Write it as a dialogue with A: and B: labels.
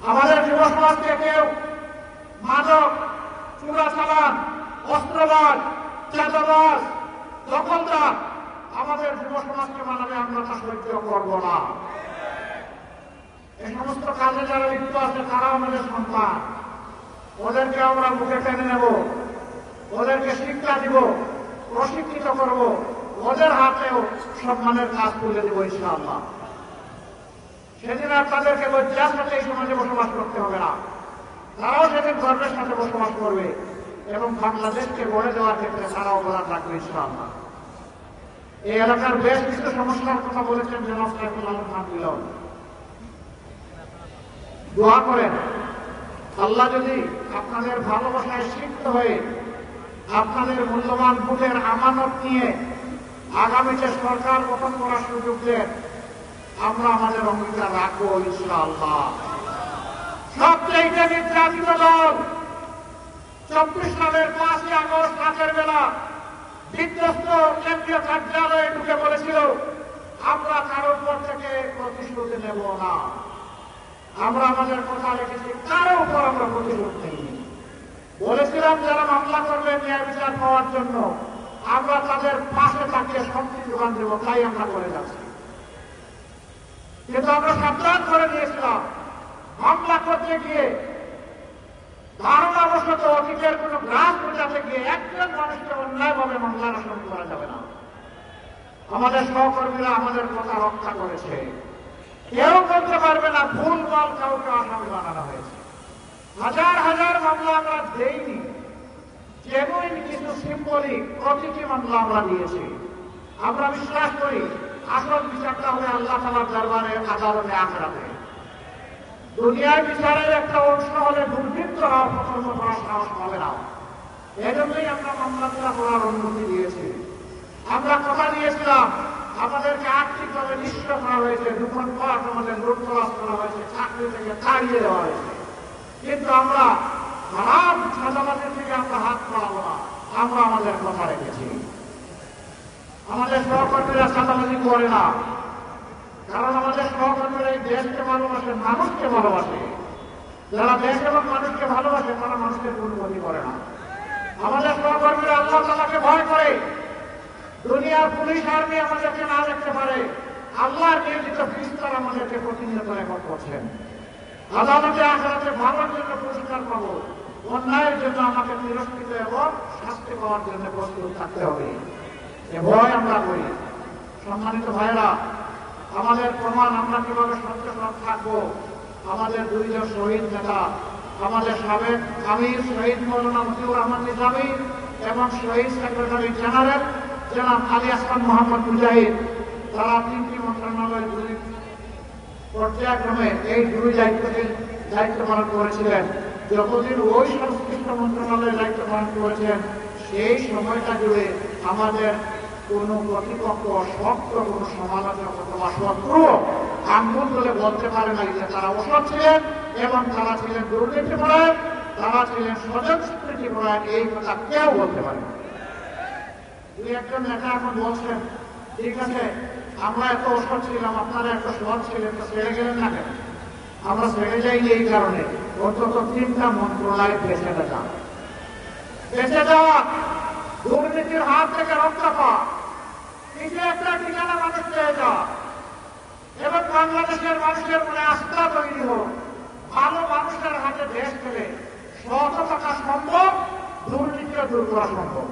A: আমাদের যুব সমাজকে কেউ মাদক, চোরাচালান, অস্ত্রবাজ, চাঁদাবাজ, দখলদার আমাদের যুব সমাজকে মানাবে, আমরা তা সহ্য করব না। এই সমস্ত কাজে যারা লিপ্ত আছে তারা আমাদের সন্তান, ওদেরকে আমরা মুখে টেনে নেব, ওদেরকে শিক্ষা দিব, প্রশিক্ষিত করব, ওদের হাতেও সম্মানের কাজ তুলে দেব ইনশাআল্লাহ। সেদিন আর তাদেরকে লজ্জার সাথে এই সমাজে বসবাস করতে হবে না, তারাও সেদিন গর্বের সাথে বসবাস করবে এবং বাংলাদেশকে গড়ে দেওয়ার ক্ষেত্রে তারাও অবদান রাখবে ইনশাআল্লাহ। এই এলাকার বেশ কিছু সমস্যার কথা বলেছেন জনাব সাইফুল আলম খান মিলন। দোয়া করেন আল্লাহ যদি আপনাদের ভালোবাসায় সিক্ত হয়ে আপনাদের মূল্যবান ভোটের আমানত নিয়ে আগামীতে সরকার গঠন করার সুযোগ দেন, আমরা আমাদের অঙ্গীকার রাখবো ইনশাআল্লাহ। সবচেয়ে নির্যাতিত দল 24 সালের 5ই আগস্ট রাতের বেলা বিধ্বস্ত কেন্দ্রীয় কার্যালয়ে ঢুকে বলেছিল, আমরা কারোর উপর থেকে প্রতিশোধ নেব না। আমরা আমাদের কথা রেখেছি, কারোর উপর আমরা প্রতিশোধ নেই। বলেছিলাম যারা মামলা করবে ন্যায় বিচার পাওয়ার জন্য আমরা তাদের পাশে তাকিয়ে শক্তি যোগান দেব, তাই আমরা করে যাচ্ছি। কিন্তু আমরা সাবধান করে দিয়েছিলাম, মামলা করতে গিয়ে ধারণাবশত অতীতের কোন গ্রাস বোঝাতে গিয়ে একজন মানুষকে অন্যায়ভাবে মামলার আসামি করা যাবে না। আমাদের সহকর্মীরা আমাদের কথা রক্ষা করেছে, কেউ বলতে পারবে না ভুল ভাল কাউকে আসামি বানানো হয়েছে। হাজার হাজার মামলা আমরা দেইনি, জেনুইন কিছু সিম্বলিক প্রতিটি মামলা আমরা দিয়েছি। আমরা বিশ্বাস করি আসল বিচারটা হবে আল্লাহ তাআলার দরবারে, আদালতে, আখিরাতে। দুনিয়ার বিচারের একটা অংশ হলে দুর্বৃত্ত হওয়া পছন্দ করার সাহস হবে না। এজন্যই আমরা মামলাগুলো করার অনুমতি দিয়েছি। আমরা কথা দিয়েছিলাম আমাদেরকে আর্থিকভাবে নিঃস্ব করা হয়েছে, দুঃখন পর আমাদের লুটতরাজ করা হয়েছে, চাকরি থেকে তাড়িয়ে দেওয়া হয়েছে, কিন্তু আমরা হারাম সাজাবাদের থেকে আমরা হাত পাড়াবো না। আমরা আমাদের কথা রেখেছি। আমাদের সহকর্মীরা সাজাবাজি করে না, কারণ আমাদের সহকর্মীরা এই দেশকে ভালোবাসে, মানুষকে ভালোবাসে। যারা দেশ এবং মানুষকে ভালোবাসে তারা মানুষকে দুর্গতি করে না। আমাদের সহকর্মীরা আল্লাহ তাআলাকে ভয় করে। দুনিয়ার পুলিশ আর্মি আমাদেরকে না দেখতে পারে, আল্লাহর নিয়োজিত ফেরেশতারা আমাদেরকে প্রতিনিয়ত রেকর্ড করছেন। আদালতে আখিরাতে ভালোর জন্য পুরস্কার পাবো, অন্যায়ের জন্য আমাকে তিরস্কৃত এবং শাস্তি পাওয়ার জন্য প্রস্তুত থাকতে হবে। এ ভয় আমরা করি। সম্মানিত ভাইরা, আমাদের প্রমাণ আমরা কিভাবে সচেতন থাকবো, আমাদের দুইজন শহীদ নেতা, আমাদের সাবেক আমির শহীদ মৌলানা মতিউর রহমান নিজামী এবং শহীদ সেক্রেটারি জেনারেল জনাব আলী আহসান মোহাম্মদ মুজাহিদ, তারা 3টি মন্ত্রণালয় দুই পর্যায়ক্রমে এই দুই দায়িত্ব পালন করেছিলেন। যতদিন ওই সংশ্লিষ্ট মন্ত্রণালয়ে দায়িত্ব পালন করেছেন সেই সময়টা জুড়ে আমাদের কোন প্রতিপক্ষ শক্ত কোন সমালোচক অথবা শত্রু আঙ্গুল তুলে বলতে পারে না যে তারা অসৎ ছিলেন এবং তারা ছিলেন দুর্নীতিপরায়ণ, তারা ছিলেন স্বজনস্বীকৃতিপরায়ণ, এই কথা কেউ বলতে পারে না। দুই একজন নেতা এখন বলছেন, ঠিক আছে আমরা এত অসৎ ছিলাম, আপনারা এত সৎ ছিলেন, তো ছেড়ে গেলেন না কেন? আমরা ছেড়ে যাইনি এই কারণে অন্তত 3টা মন্ত্রণালয় বেঁচে যাওয়া, দুর্নীতির হাত থেকে রক্ষা পাওয়া, কিছু একটা ঠিকানা মানুষ পেয়ে যাওয়া এবং বাংলাদেশের মানুষের মনে আস্থা তৈরি হোক। ভালো মানুষের হাতে দেশ পেলে সৎ থাকা সম্ভব, দুর্নীতিও দূর করা সম্ভব।